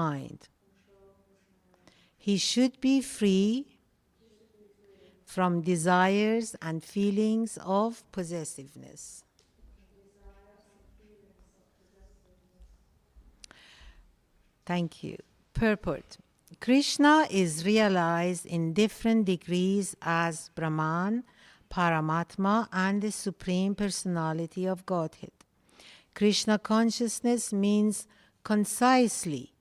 mind. He should be free from desires and feelings of possessiveness. Thank you. Purport. Krishna is realized in different degrees as Brahman, Paramatma, and the Supreme Personality of Godhead. Krishna consciousness means concisely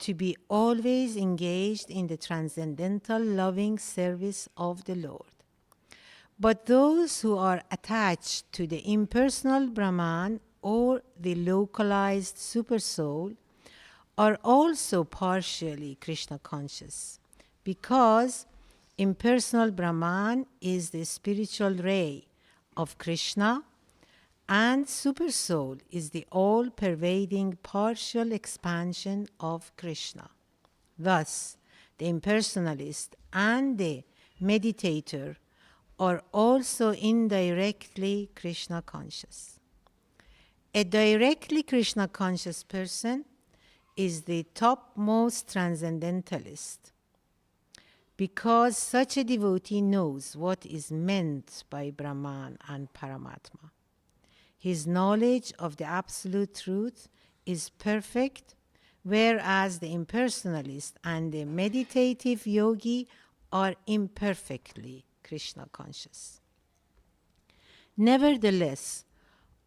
to be always engaged in the transcendental loving service of the Lord. But those who are attached to the impersonal Brahman or the localized Supersoul are also partially Krishna conscious, because impersonal Brahman is the spiritual ray of Krishna, and Supersoul is the all-pervading partial expansion of Krishna. Thus, the impersonalist and the meditator are also indirectly Krishna conscious. A directly Krishna conscious person is the topmost transcendentalist, because such a devotee knows what is meant by Brahman and Paramatma. His knowledge of the absolute truth is perfect, whereas the impersonalist and the meditative yogi are imperfectly Krishna conscious. Nevertheless,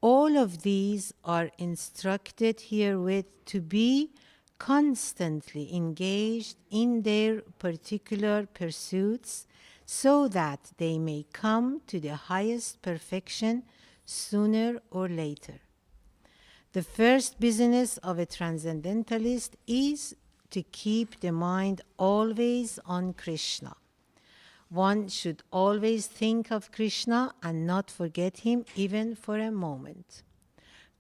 all of these are instructed herewith to be constantly engaged in their particular pursuits, so that they may come to the highest perfection sooner or later. The first business of a transcendentalist is to keep the mind always on Krishna. One should always think of Krishna and not forget him even for a moment.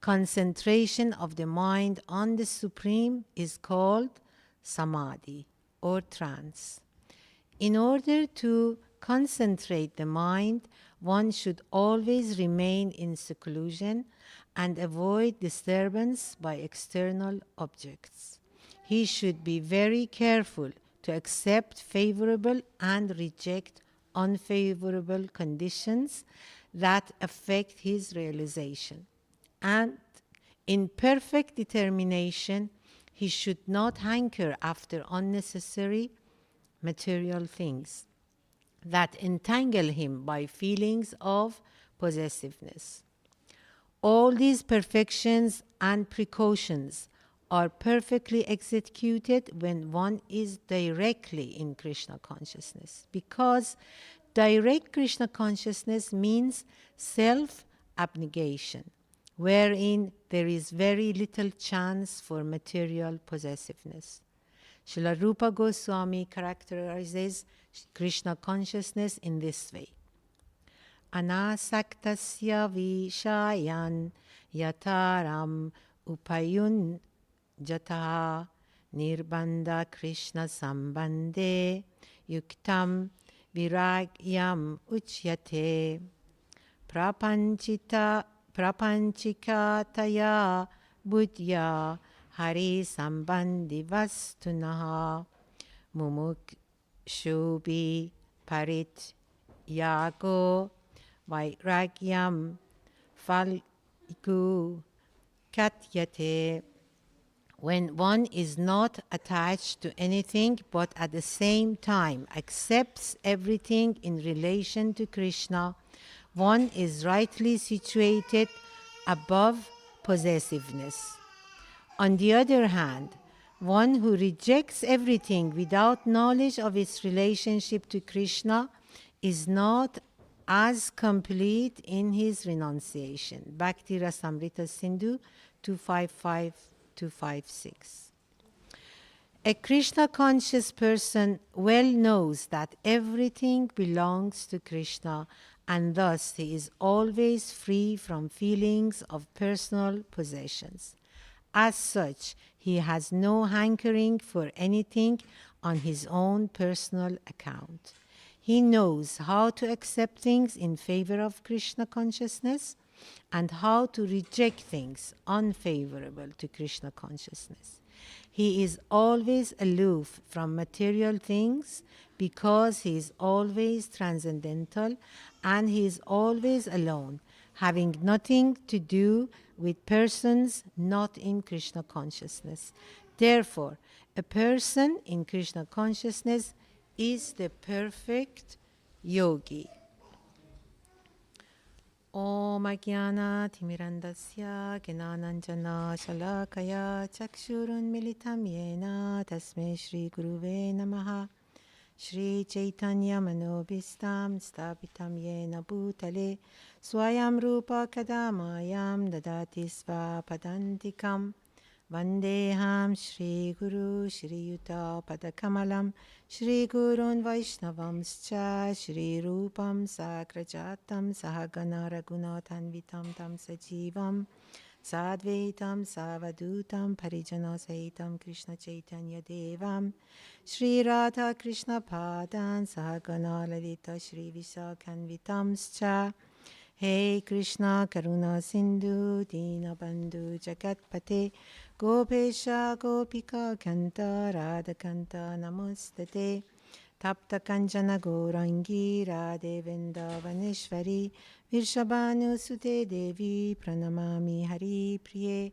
Concentration of the mind on the Supreme is called samadhi or trance. In order to concentrate the mind, one should always remain in seclusion and avoid disturbance by external objects. He should be very careful to accept favorable and reject unfavorable conditions that affect his realization. And in perfect determination, he should not hanker after unnecessary material things that entangle him by feelings of possessiveness. All these perfections and precautions are perfectly executed when one is directly in Krishna consciousness, because direct Krishna consciousness means self-abnegation, wherein there is very little chance for material possessiveness. Srila Rupa Goswami characterizes Krishna consciousness in this way. Anasaktasya vishayan yataram upayun jataha nirbandha Krishna sambandhe yuktam viragyam uchyate prapanchikataya buddhya hari sambandhi vastunaha mumukshubi parit yago vairagyam falgu katyate. When one is not attached to anything but at the same time accepts everything in relation to Krishna, one is rightly situated above possessiveness. On the other hand, one who rejects everything without knowledge of its relationship to Krishna is not as complete in his renunciation. Bhakti Rasamrita Sindhu 255-256. A Krishna conscious person well knows that everything belongs to Krishna, and thus he is always free from feelings of personal possessions. As such, he has no hankering for anything on his own personal account. He knows how to accept things in favor of Krishna consciousness and how to reject things unfavorable to Krishna consciousness. He is always aloof from material things because he is always transcendental, and he is always alone, having nothing to do with persons not in Krishna consciousness. Therefore, a person in Krishna consciousness is the perfect yogi. Om Ajnana Timirandasya Gnananjana Shalakaya Chakshurun Militam Yena Tasmai Shri Guruve Namaha. Shri Chaitanya Manobhistam Stapitam Yena Bhutale Swayam Rupa Kadamayam Dadati Svapadantikam Vandeham Shri Guru Shri Yuta Padakamalam Shri Gurun Vaishnavamscha Shri Rupam Sakrajatam Sahagana Raghunathanvitam Tam Sajivam Sadvaitam Savadutam Parijana Sahitam Krishna Chaitanya Devam Shri Radha Krishna Padan Sahagana Lalita Shri Visakhanvitamscha. Hey Krishna Karuna Sindhu Dina Bandhu Jagatpate Gopesha Gopika Kanta Radha Kanta Namastate Tapta Kanjana Gourangi Radhe Vrindavaneshwari Virshabhanu Sute Devi Pranamami Hari Priye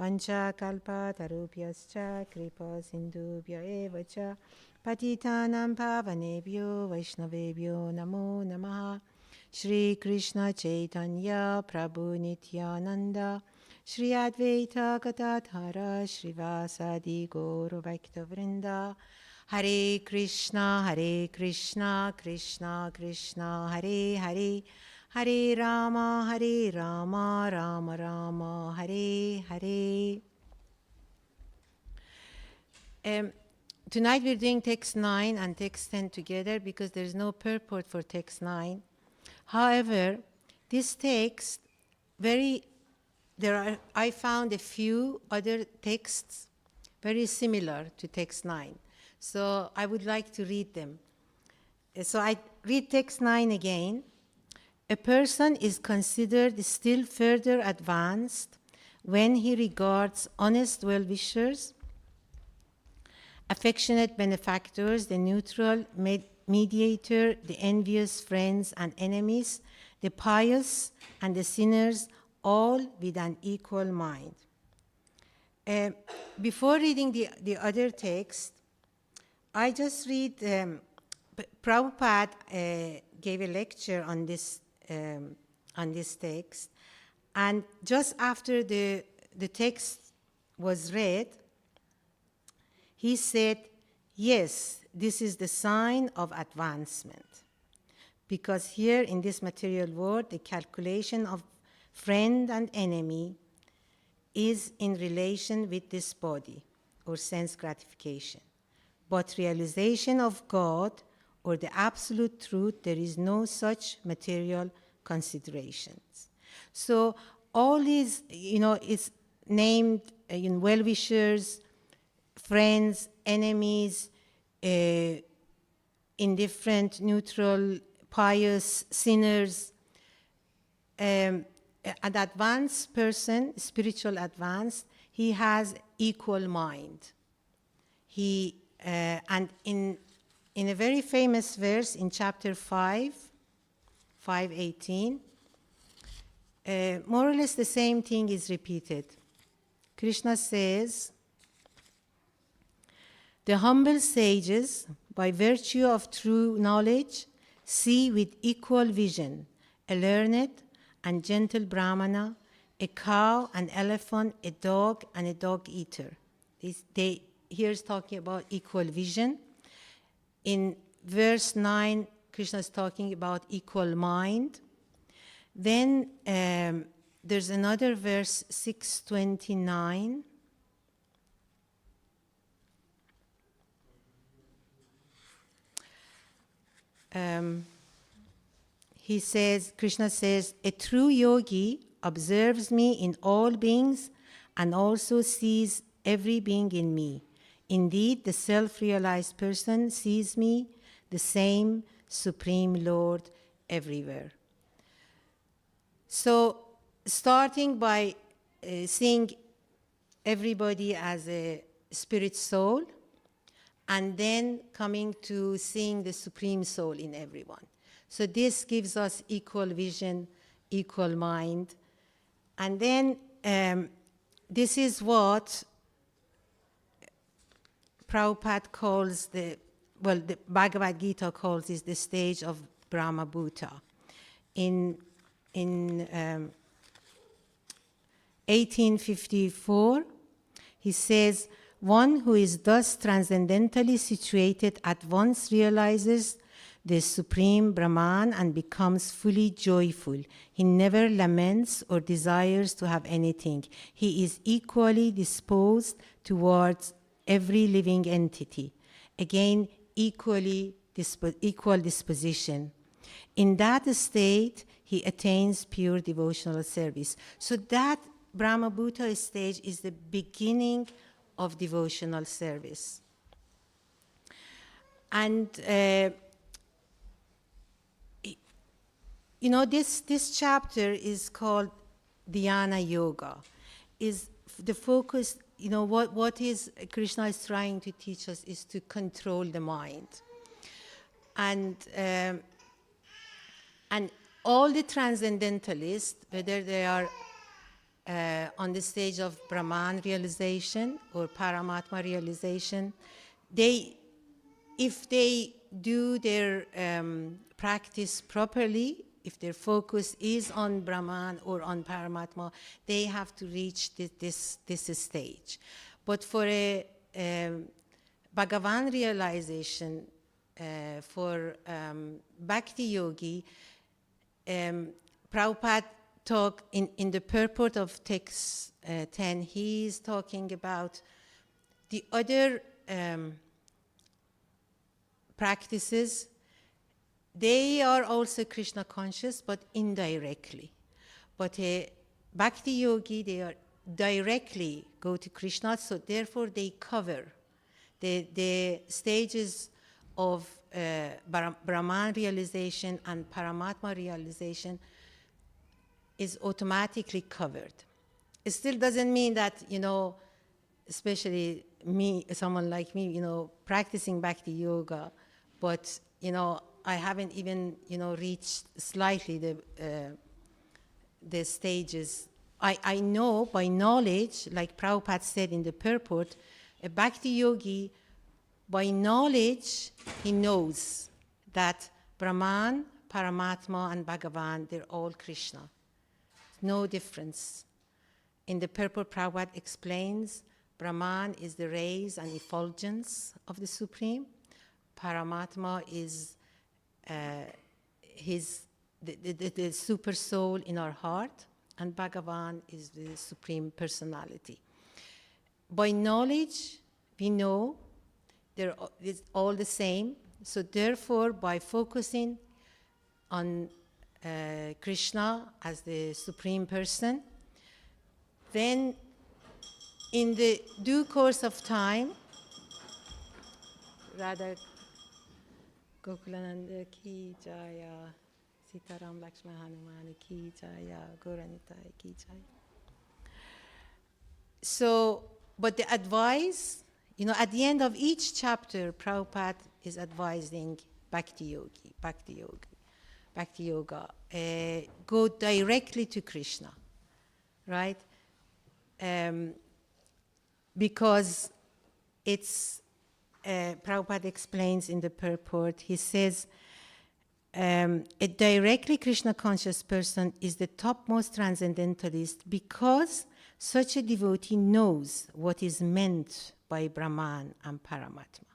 Vancha Kalpa Tarupyascha Kripa Sindhubhya Evacha Patitanam Pavanebhyo Vaishnavebhyo Namo Namaha. Shri Krishna Chaitanya Prabhu Nityananda Shri Advaita Gadadhara Shri Vasadi Gaura Bhakta Vrinda. Hare Krishna Krishna Krishna Hare Hare Hare Rama Rama Rama Hare Hare. Tonight we're doing text 9 and text 10 together because there's no purport for text 9. However, this text, I found a few other texts very similar to text 9. So I would like to read them. So I read text 9 again. A person is considered still further advanced when he regards honest well-wishers, affectionate benefactors, the neutral mediator, the envious friends and enemies, the pious and the sinners, all with an equal mind. Before reading the other text, I just read, Prabhupada gave a lecture on this text, and just after the text was read, he said, yes, this is the sign of advancement. Because here in this material world, the calculation of friend and enemy is in relation with this body or sense gratification. But realization of God or the absolute truth, there is no such material considerations. So all these, it's named well-wishers, friends, enemies, indifferent, neutral, pious, sinners. An advanced person, spiritual advanced, he has equal mind. And in a very famous verse in chapter 5:18, more or less the same thing is repeated. Krishna says, the humble sages, by virtue of true knowledge, see with equal vision a learned and gentle brahmana, a cow, an elephant, a dog, and a dog-eater. Here is talking about equal vision. In verse 9, Krishna is talking about equal mind. Then there's another verse, 6:29. Krishna says, a true yogi observes me in all beings and also sees every being in me. Indeed, the self-realized person sees me, the same Supreme Lord, everywhere. So, starting by seeing everybody as a spirit soul, and then coming to seeing the supreme soul in everyone. So this gives us equal vision, equal mind. And then this is what Prabhupada calls the Bhagavad Gita calls is the stage of Brahma Bhuta. In 1854, he says, one who is thus transcendentally situated at once realizes the supreme Brahman and becomes fully joyful. He never laments or desires to have anything. He is equally disposed towards every living entity. Again, equal disposition. In that state, he attains pure devotional service. So that Brahma Bhuta stage is the beginning of devotional service. And this chapter is called Dhyana Yoga. Is the focus, what is Krishna is trying to teach us is to control the mind. And all the transcendentalists, whether they are on the stage of Brahman realization or Paramatma realization, if they do their practice properly, if their focus is on Brahman or on Paramatma, they have to reach this stage. But for a Bhagavan realization, for Bhakti Yogi, Prabhupada talk in the purport of text 10, he is talking about the other practices. They are also Krishna conscious, but indirectly. But a Bhakti Yogi, they are directly go to Krishna, so therefore they cover the stages of Brahman realization and Paramatma realization is automatically covered. It still doesn't mean that, especially me, someone like me, practicing Bhakti Yoga, but, I haven't even, reached slightly the stages. I know by knowledge, like Prabhupada said in the purport, a Bhakti Yogi, by knowledge, he knows that Brahman, Paramatma, and Bhagavan, they're all Krishna. No difference. In the purport, Prabhupada explains, Brahman is the rays and effulgence of the Supreme. Paramatma is the super soul in our heart, and Bhagavan is the Supreme Personality. By knowledge, we know it's all the same. So therefore, by focusing on Krishna as the Supreme Person, then in the due course of time, Radha Gokulananda ki jaya, Sitaram Lakshmana Hanuman ki jaya, Gauranitai ki jaya. So, but the advice, at the end of each chapter, Prabhupada is advising Bhakti Yoga, go directly to Krishna, right? Because it's, Prabhupada explains in the purport, he says, a directly Krishna conscious person is the topmost transcendentalist because such a devotee knows what is meant by Brahman and Paramatma.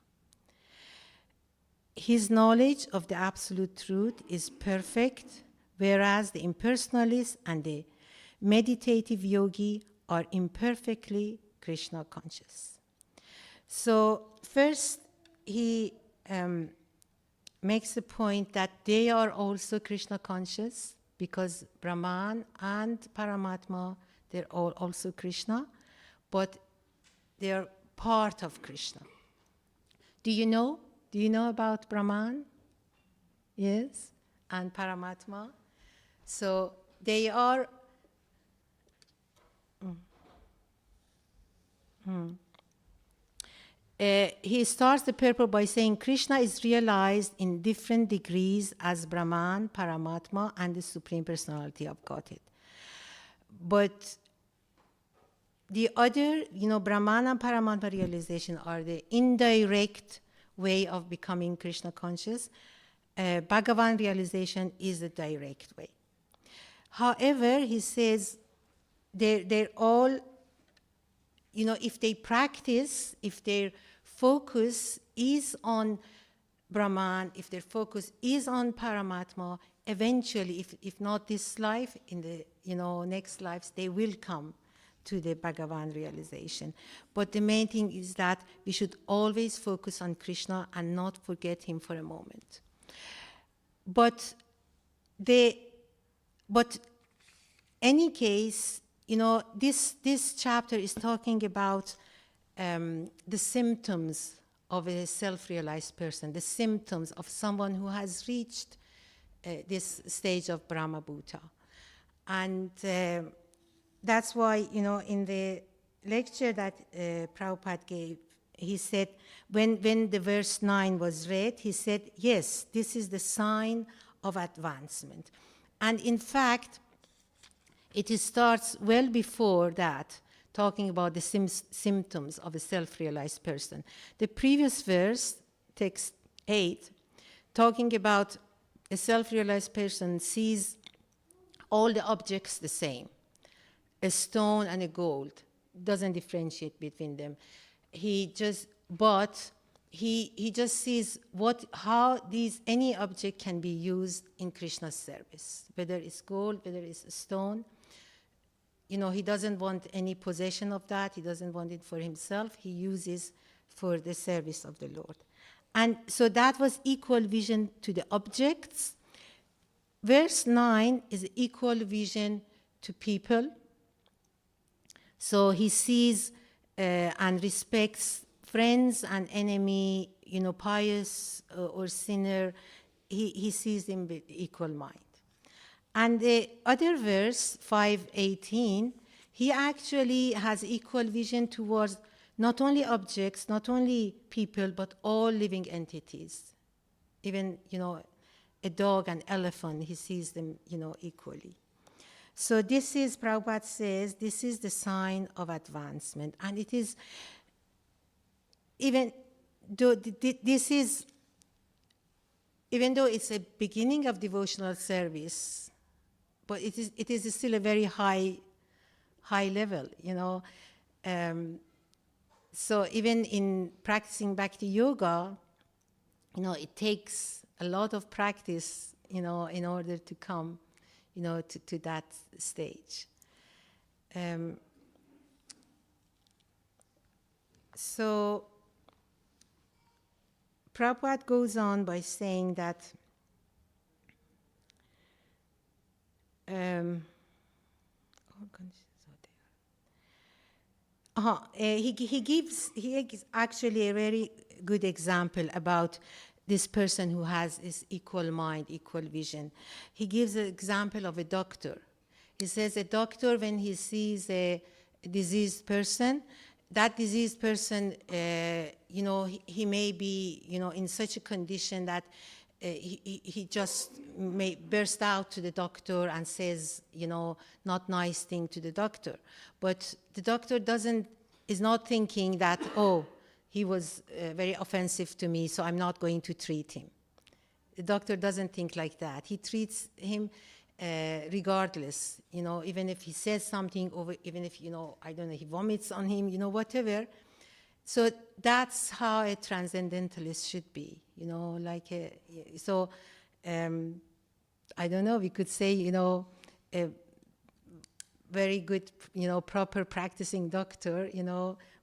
His knowledge of the absolute truth is perfect, whereas the impersonalist and the meditative yogi are imperfectly Krishna conscious. So first, he makes the point that they are also Krishna conscious because Brahman and Paramatma, they're all also Krishna, but they're part of Krishna. Do you know about Brahman? Yes, and Paramatma. So they are. He starts the purport by saying Krishna is realized in different degrees as Brahman, Paramatma, and the Supreme Personality of Godhead. But the other, Brahman and Paramatma realization are the indirect way of becoming Krishna conscious. Bhagavan realization is the direct way. However, he says they're all, if they practice, if their focus is on Brahman, if their focus is on Paramatma, eventually, if not this life, in the next lives, they will come to the Bhagavan realization. But the main thing is that we should always focus on Krishna and not forget him for a moment. But any case, this chapter is talking about the symptoms of a self-realized person, the symptoms of someone who has reached this stage of Brahma Bhuta. And that's why, in the lecture that Prabhupada gave, he said, when the verse 9 was read, he said, yes, this is the sign of advancement. And in fact, it starts well before that, talking about the symptoms of a self-realized person. The previous verse, text 8, talking about a self-realized person sees all the objects the same, a stone and a gold, doesn't differentiate between them. He just sees how any object can be used in Krishna's service, whether it's gold, whether it's a stone. He doesn't want any possession of that. He doesn't want it for himself. He uses for the service of the Lord. And so that was equal vision to the objects. Verse 9 is equal vision to people. So he sees and respects friends and enemy, pious or sinner. He sees them with equal mind. And the other verse, 5:18, he actually has equal vision towards not only objects, not only people, but all living entities. Even, a dog, an elephant, he sees them, equally. So this is, Prabhupada says, this is the sign of advancement. And it is, even though it's a beginning of devotional service, but it is still a very high level, so even in practicing Bhakti Yoga, it takes a lot of practice, in order to come, to that stage. So Prabhupada goes on by saying that he gives actually a very good example about this person who has this equal mind, equal vision. He gives an example of a doctor. He says a doctor, when he sees a diseased person, that diseased person, he may be, in such a condition that he just may burst out to the doctor and says, not nice thing to the doctor. But the doctor is not thinking that, he was very offensive to me, so I'm not going to treat him. The doctor doesn't think like that. He treats him regardless, even if he says something, or even if, I don't know, he vomits on him, whatever. So that's how a transcendentalist should be, I don't know, we could say, a very good, proper practicing doctor,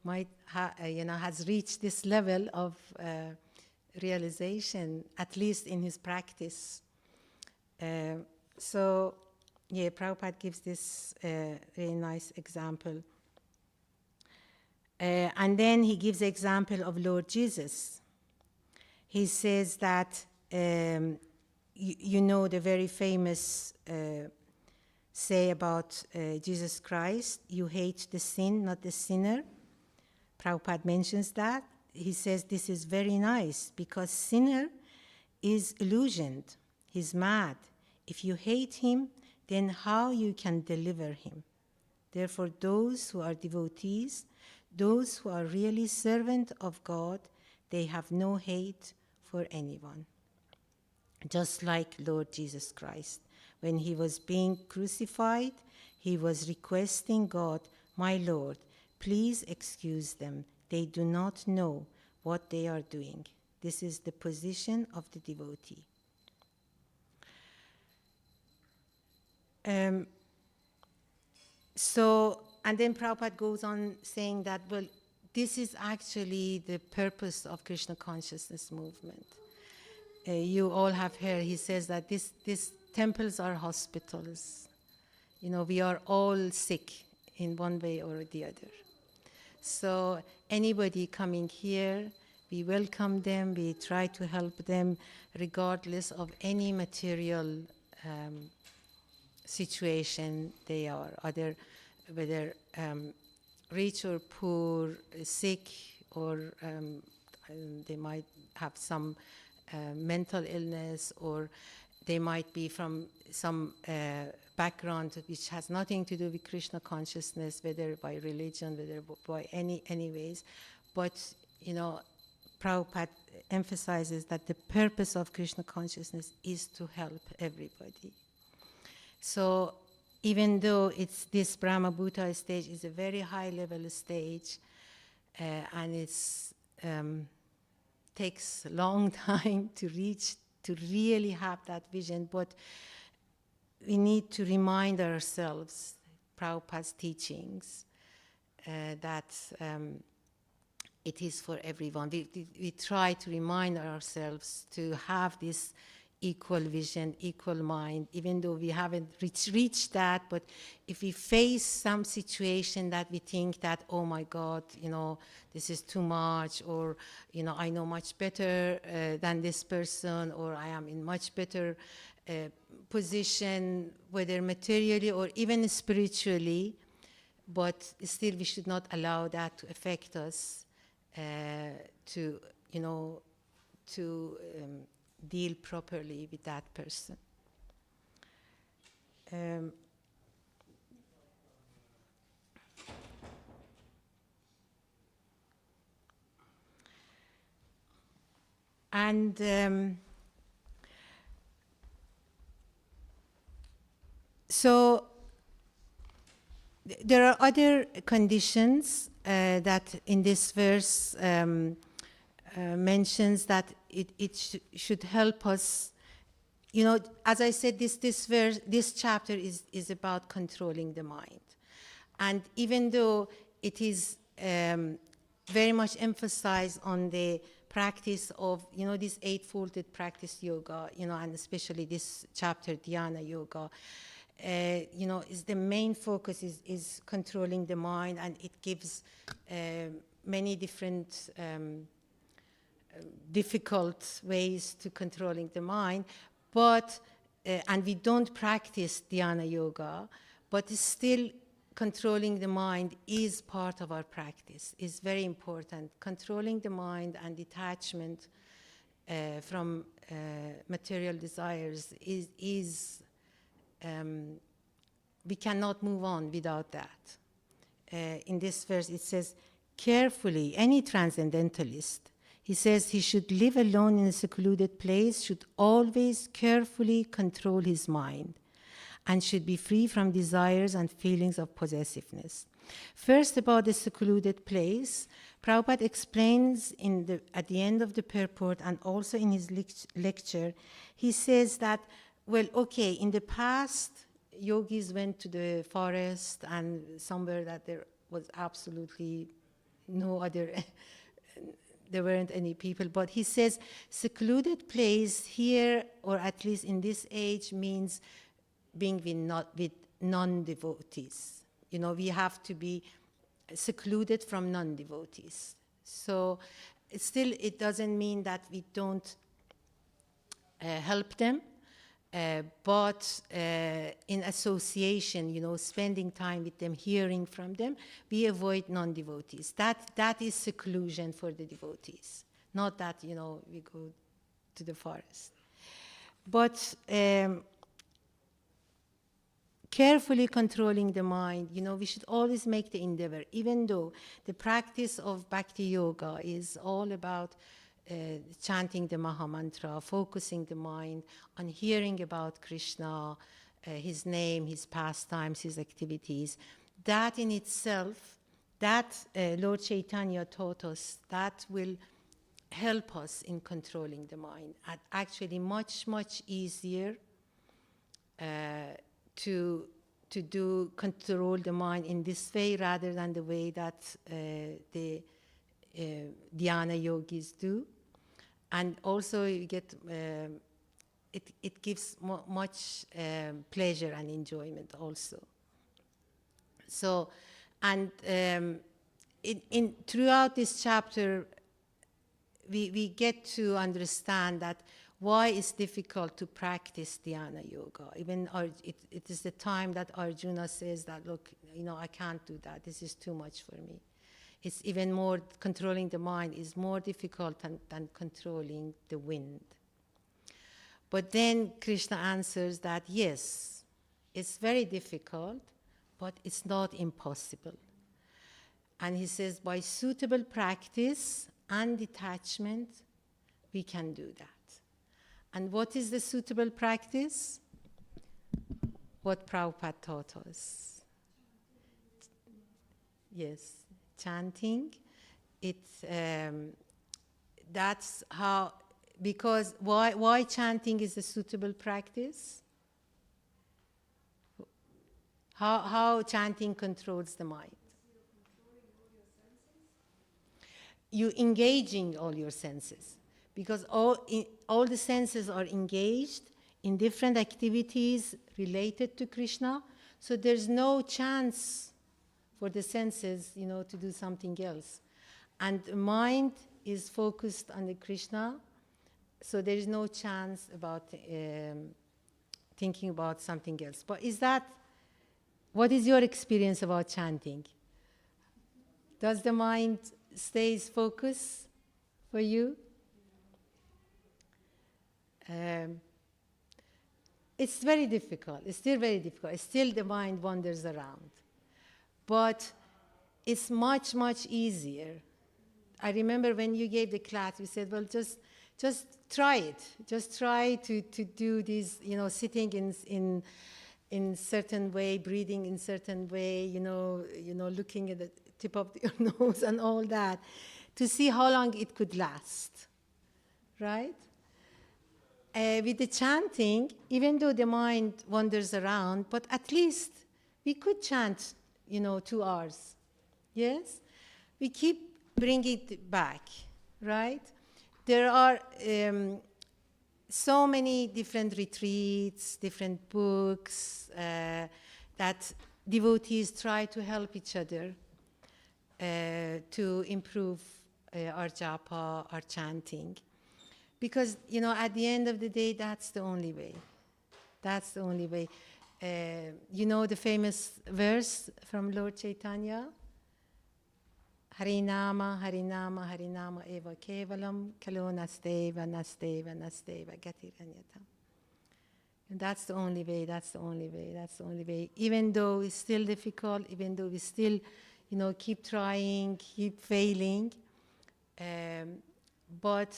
might has reached this level of realization, at least in his practice. So, Prabhupada gives this very nice example. And then he gives the example of Lord Jesus. He says that, the very famous say about Jesus Christ, you hate the sin, not the sinner. Prabhupada mentions that. he says this is very nice because sinner is illusioned. He's mad. If you hate him, then how you can deliver him? Therefore, those who are devotees, those who are really servant of God, they have no hate for anyone. Just like Lord Jesus Christ. When he was being crucified, he was requesting God, my Lord, please excuse them. They do not know what they are doing. This is the position of the devotee. And then Prabhupada goes on saying that, well, this is actually the purpose of Krishna Consciousness movement. You all have heard, he says that these temples are hospitals. You know, we are all sick in one way or the other. So anybody coming here, we welcome them, we try to help them regardless of any material situation they are, whether rich or poor, sick, or they might have some mental illness, or they might be from some background which has nothing to do with Krishna consciousness, whether by religion, whether by any ways. But, you know, Prabhupada emphasizes that the purpose of Krishna consciousness is to help everybody. So even though it's this Brahma Bhuta stage is a very high level stage, and it's takes a long time to reach, to really have that vision, but we need to remind ourselves, Prabhupada's teachings, that it is for everyone. We try to remind ourselves to have this equal vision, equal mind, even though we haven't reached that. But if we face some situation that we think that, oh my God, you know, this is too much, or, you know, I know much better than this person, or I am in much better position, whether materially or even spiritually, but still we should not allow that to affect us, to, you know, to deal properly with that person. So there are other conditions that in this verse mentions that it should help us. You know, as I said, this chapter is about controlling the mind. And even though it is very much emphasized on the practice of, you know, this eightfolded practice yoga, you know, and especially this chapter, Dhyana Yoga, you know, is the main focus is controlling the mind, and it gives many different difficult ways to controlling the mind. But, and we don't practice Dhyana Yoga, but still controlling the mind is part of our practice, is very important. Controlling the mind and detachment from material desires is we cannot move on without that. In this verse it says, carefully, any transcendentalist, he says he should live alone in a secluded place, should always carefully control his mind, and should be free from desires and feelings of possessiveness. First, about the secluded place, Prabhupada explains at the end of the purport and also in his lecture, he says that, well, okay, in the past, yogis went to the forest and somewhere that there was absolutely no other there weren't any people, but he says secluded place here, or at least in this age, means being with non-devotees. You know, we have to be secluded from non-devotees. So still, it doesn't mean that we don't help them, but in association, spending time with them, hearing from them, we avoid non-devotees. That is seclusion for the devotees, not that, we go to the forest. But carefully controlling the mind, we should always make the endeavor, even though the practice of Bhakti Yoga is all about chanting the Maha Mantra, focusing the mind on hearing about Krishna, his name, his pastimes, his activities. That in itself, that Lord Chaitanya taught us, that will help us in controlling the mind. And actually much, much easier to control the mind in this way rather than the way that the dhyana yogis do. And also you get, it gives much pleasure and enjoyment also. So, and throughout this chapter, we get to understand that why it's difficult to practice dhyana yoga. Even it is the time that Arjuna says that, look, I can't do that. This is too much for me. It's even more, controlling the mind is more difficult than controlling the wind. But then Krishna answers that, yes, it's very difficult, but it's not impossible. And he says, by suitable practice and detachment, we can do that. And what is the suitable practice? What Prabhupada taught us. Yes, chanting. That's how, because why chanting is a suitable practice? How chanting controls the mind? You engaging all your senses, because all the senses are engaged in different activities related to Krishna, so there's no chance for the senses, to do something else. And the mind is focused on the Krishna, so there is no chance about thinking about something else. But what is your experience about chanting? Does the mind stays focused for you? It's very difficult. It's still very difficult. Still the mind wanders around. But it's much, much easier. I remember when you gave the class, we said, well, just try it. Just try to do this, sitting in certain way, breathing in certain way, looking at the tip of your nose and all that, to see how long it could last, right? With the chanting, even though the mind wanders around, but at least we could chant, 2 hours. Yes? We keep bringing it back, right? There are so many different retreats, different books that devotees try to help each other to improve our japa, our chanting. Because, at the end of the day, that's the only way. That's the only way. The famous verse from Lord Chaitanya? Harinama, Harinama, Harinama eva kevalam, kalo nasteva, nasteva, nasteva, gatiranyata. And that's the only way, that's the only way, that's the only way. Even though it's still difficult, even though we still, keep trying, keep failing, but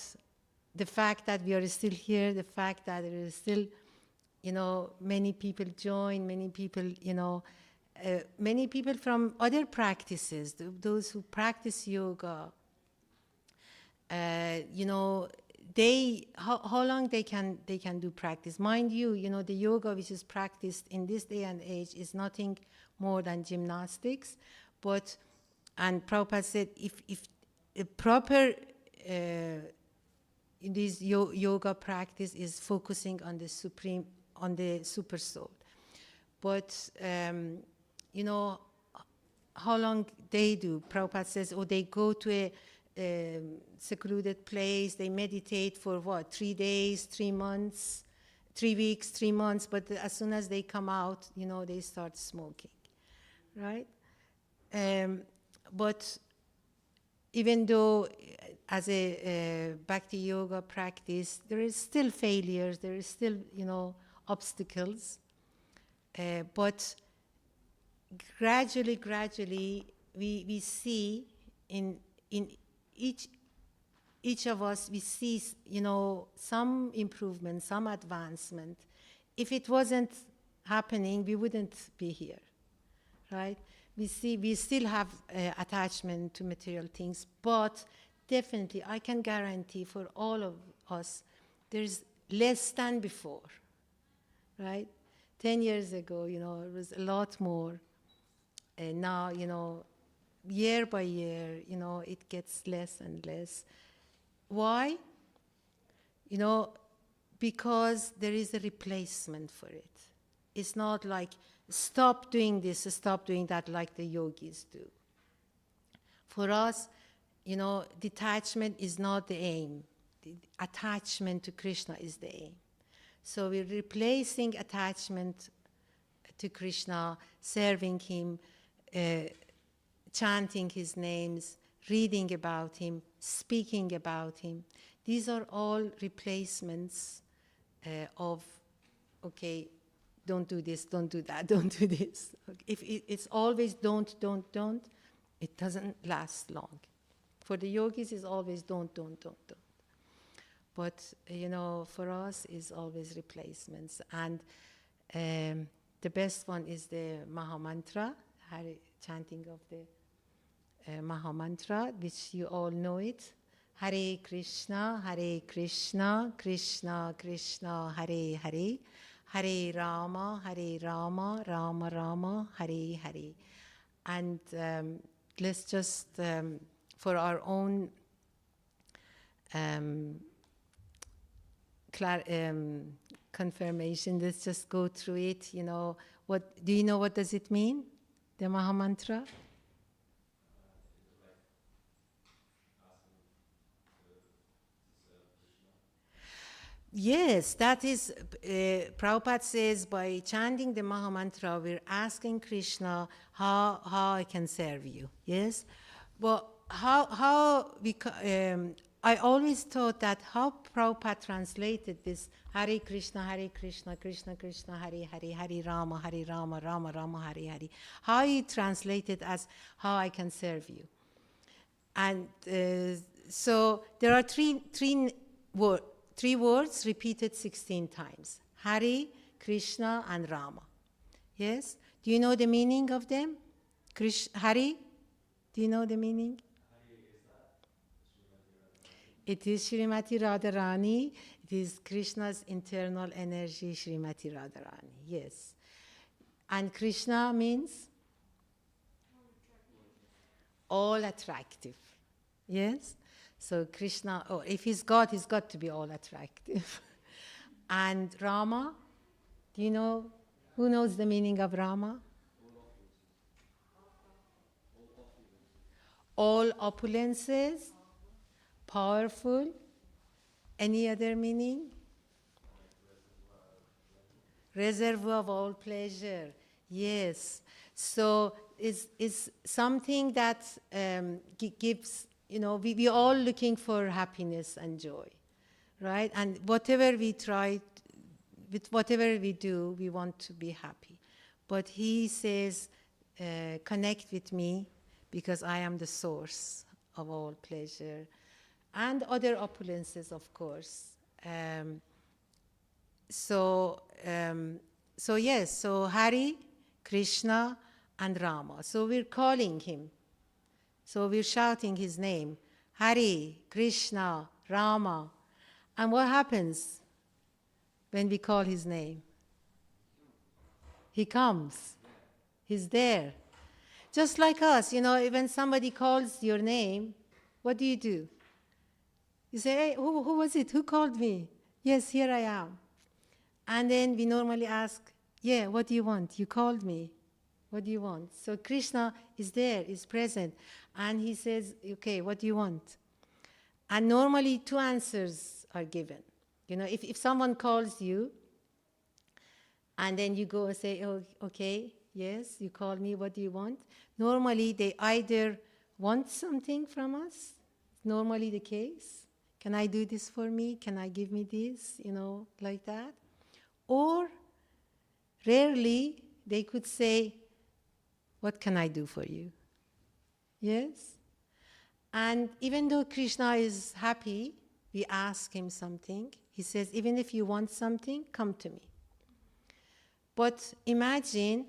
the fact that we are still here, the fact that there is still, many people join, many people, many people from other practices, those who practice yoga, how long they can do practice. Mind you, the yoga which is practiced in this day and age is nothing more than gymnastics. And Prabhupada said, if a proper this yoga practice is focusing on the supreme, on the super soul. But how long they do? Prabhupada says, they go to a secluded place, they meditate for 3 days, 3 months, 3 weeks, 3 months, but as soon as they come out, they start smoking, right? But even though as a Bhakti Yoga practice, there is still failures, there is still, obstacles, but gradually, we see in each of us, we see, some improvement, some advancement. If it wasn't happening, we wouldn't be here, right? We still have attachment to material things, but definitely, I can guarantee for all of us, there's less than before, right? 10 years ago, it was a lot more. And now, year by year, it gets less and less. Why? Because there is a replacement for it. It's not like, stop doing this, stop doing that, like the yogis do. For us, detachment is not the aim. The attachment to Krishna is the aim. So we're replacing attachment to Krishna, serving him, chanting his names, reading about him, speaking about him. These are all replacements of, okay, don't do this, don't do that, don't do this. If it's always don't, it doesn't last long. For the yogis, it's always don't. But, for us, it's always replacements. And the best one is the Maha Mantra, chanting of the Maha Mantra, which you all know it. Hare Krishna, Krishna Krishna, Hare Hare. Hare Rama, Rama Rama, Hare Hare. And let's just, for our own confirmation, let's just go through it. What do you know? What does it mean? The Maha Mantra. Yes, that is, Prabhupada says, by chanting the Maha Mantra, we're asking Krishna how I can serve you. Yes? But I always thought that how Prabhupada translated this Hare Krishna, Krishna Krishna, Hare Hare, Hare Rama, Rama Rama, Hare Hare. How he translated as how I can serve you. And so there are three words repeated 16 times. Hare, Krishna, and Rama. Yes? Do you know the meaning of them? Hare? Do you know the meaning? It is Srimati Radharani. It is Krishna's internal energy, Srimati Radharani. Yes. And Krishna means? All attractive. Yes? So Krishna, if he's God, he's got to be all attractive. And Rama, do you know, who knows the meaning of Rama? All opulences, powerful. Any other meaning? Reservoir of all pleasure. Yes. So it's something that gives, we're all looking for happiness and joy, right? And whatever we try, with whatever we do, we want to be happy. But he says, connect with me because I am the source of all pleasure. And other opulences, of course. So Hare, Krishna, and Rama. So we're calling him. So we're shouting his name. Hare, Krishna, Rama. And what happens when we call his name? He comes. He's there. Just like us, when somebody calls your name, what do? You say, hey, who was it? Who called me? Yes, here I am. And then we normally ask, yeah, what do you want? You called me. What do you want? So Krishna is there, is present. And he says, okay, what do you want? And normally 2 answers are given. If someone calls you, And then you go and say, oh, okay, yes, you call me, what do you want? Normally, they either want something from us, normally the case. Can I do this for me? Can I give me this? Like that. Or rarely they could say, what can I do for you? Yes? And even though Krishna is happy, we ask him something. He says, even if you want something, come to me. But imagine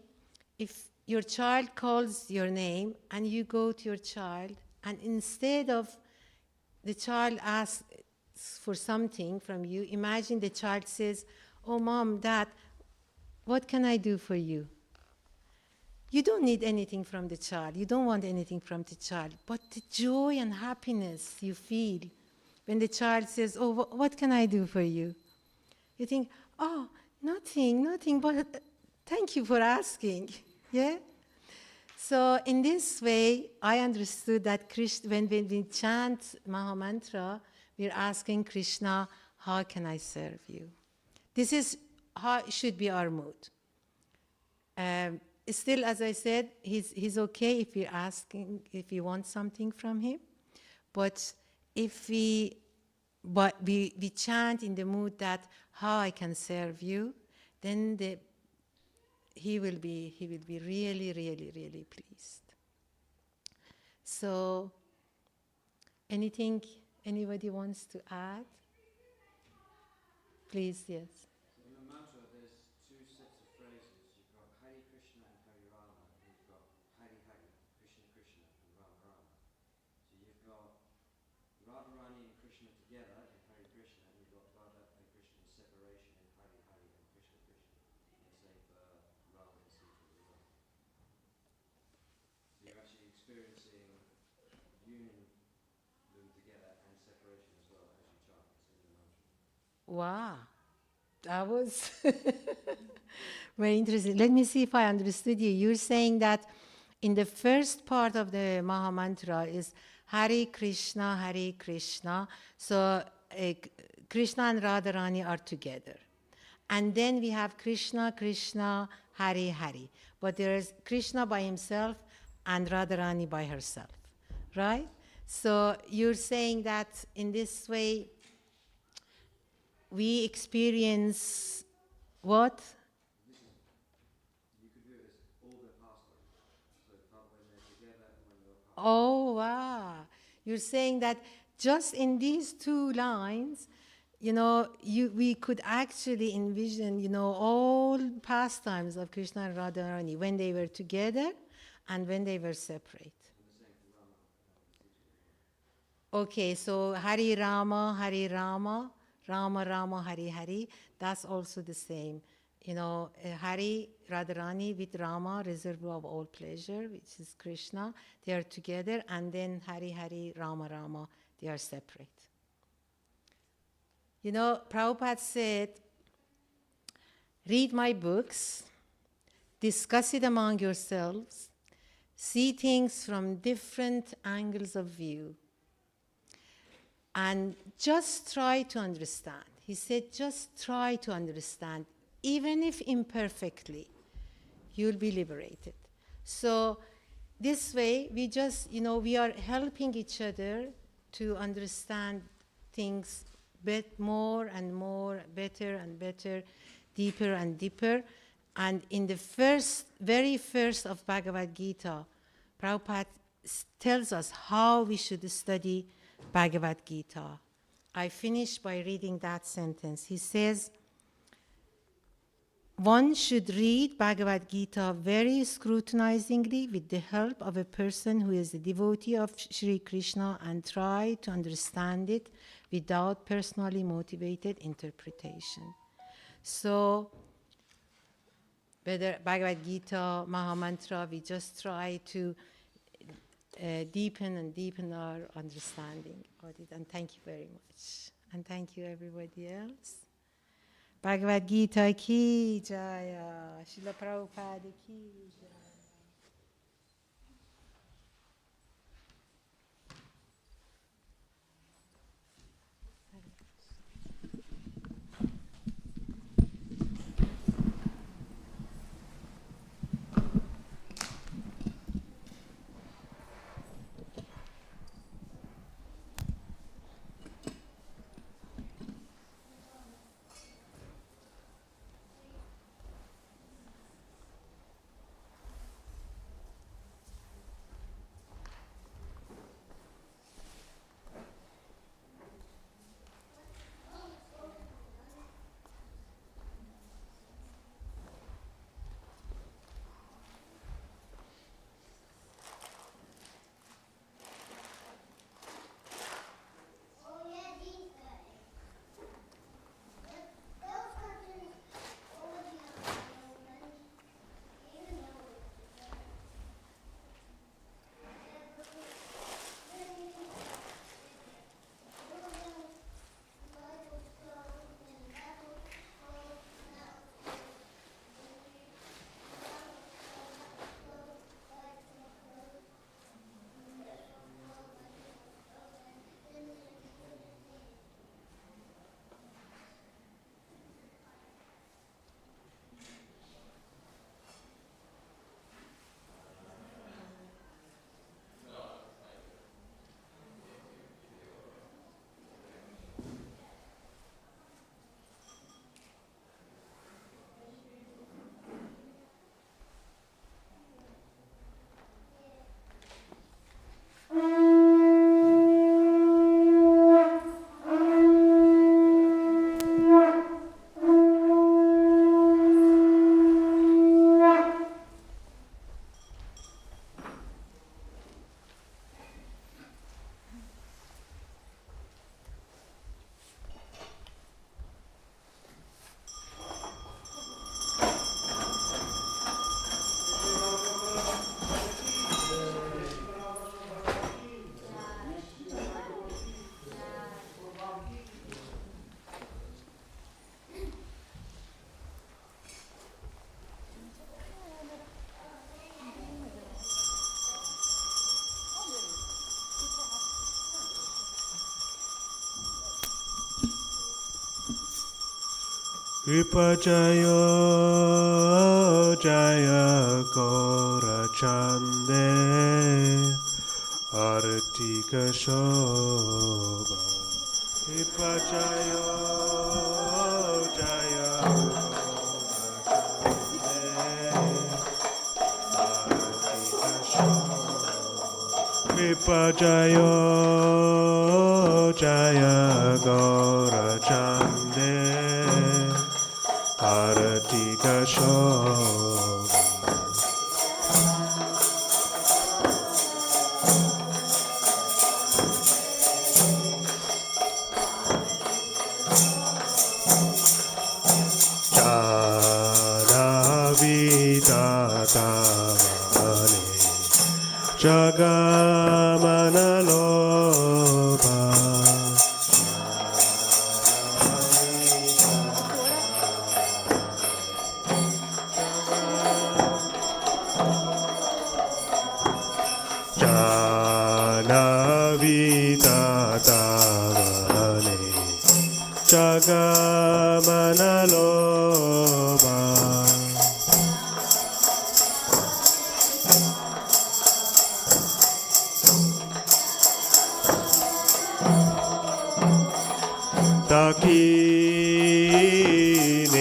if your child calls your name and you go to your child, and instead of the child asks for something from you, imagine the child says, oh, mom, dad, what can I do for you? You don't need anything from the child. You don't want anything from the child. But the joy and happiness you feel when the child says, oh, what can I do for you? You think, oh, nothing, but thank you for asking. Yeah? So in this way, I understood that when we chant Maha Mantra, we're asking Krishna, how can I serve you? This is how it should be our mood. Still, as I said, he's okay if we're asking, if we want something from him. But if we chant in the mood that how I can serve you, then he will be really, really, really pleased. So, anything anybody wants to add? Please, yes. In the mantra, there's two sets of phrases. You've got Hare Krishna and Hare Rama, and you've got Hare Hare, Krishna Krishna, and Rama Rama. So you've got Radharani and Krishna together in Hare Krishna, and you've got Radha and Krishna in separation in Hare Hare and Krishna Krishna. And same for Rama and Sita as well. So you're actually experiencing union them together and separation as well as you chant. It's in the mantra. Wow, that was very interesting. Let me see if I understood you. You're saying that in the first part of the Maha Mantra is Hare Krishna, Hare Krishna. So Krishna and Radharani are together. And then we have Krishna, Krishna, Hare, Hare. But there is Krishna by himself and Radharani by herself, right? So you're saying that in this way, we experience what? You could do it as all their pastimes. So when they're together and when they're apart. Oh, wow. You're saying that just in these two lines, we could actually envision, all pastimes of Krishna and Radharani when they were together and when they were separate. Okay, so Hari Rama, Hari Rama, Rama Rama, Hari Hari, that's also the same. Hari Radharani with Rama, reservoir of all pleasure, which is Krishna, they are together, and then Hari Hari, Rama Rama, they are separate. Prabhupada said, read my books, discuss it among yourselves, see things from different angles of view, and just try to understand. He said, just try to understand. Even if imperfectly, you'll be liberated. So this way, we are helping each other to understand things more and more, better and better, deeper and deeper. And in the very first of Bhagavad Gita, Prabhupada tells us how we should study Bhagavad Gita. I finish by reading that sentence. He says, one should read Bhagavad Gita very scrutinizingly with the help of a person who is a devotee of Sri Krishna and try to understand it without personally motivated interpretation. So, whether Bhagavad Gita, Maha Mantra, we just try to deepen and deepen our understanding of it. And thank you very much. And thank you everybody else. Bhagavad Gita ki jaya, Srila Prabhupada ki jaya. Kripajayo Jaya Gaurachande Artika Shobha Kripajayo Jaya Gaurachande Artika Shobha Kripajayo Jaya Gaurachande Aratika Shobha Jadavidatavane Jagamanalobha Jadavidatavane Jagamanalobha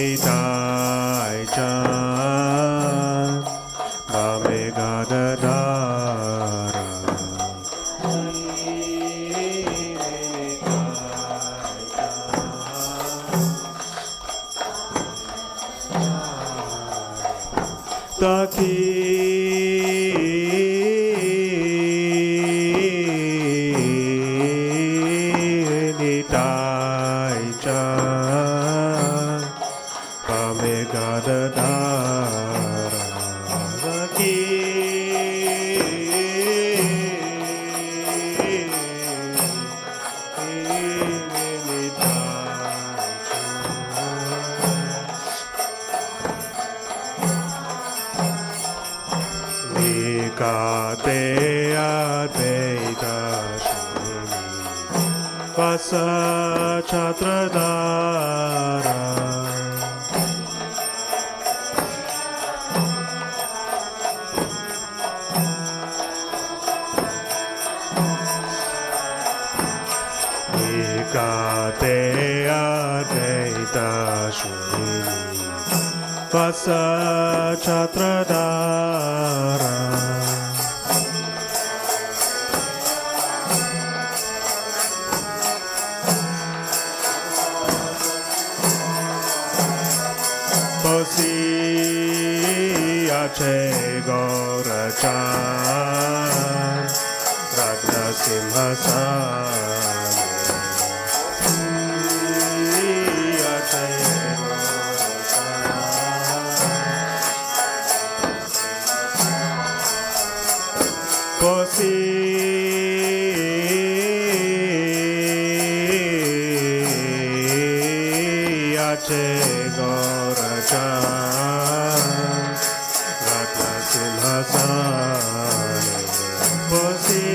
Dakinitai Chan Bamegadadara Dakinitai Chan Bamegadadara Nikate Advaita Shimi Vasa Chatradara Nikate Advaita Shimi Vasa Chatradara Posi Ache Gaurachan Ragna Simhasane Ache Posi Ache Gaurachan Ratna Simhasane Posi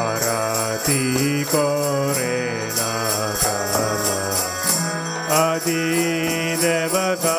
Arati Korena Brahma Adi Devaka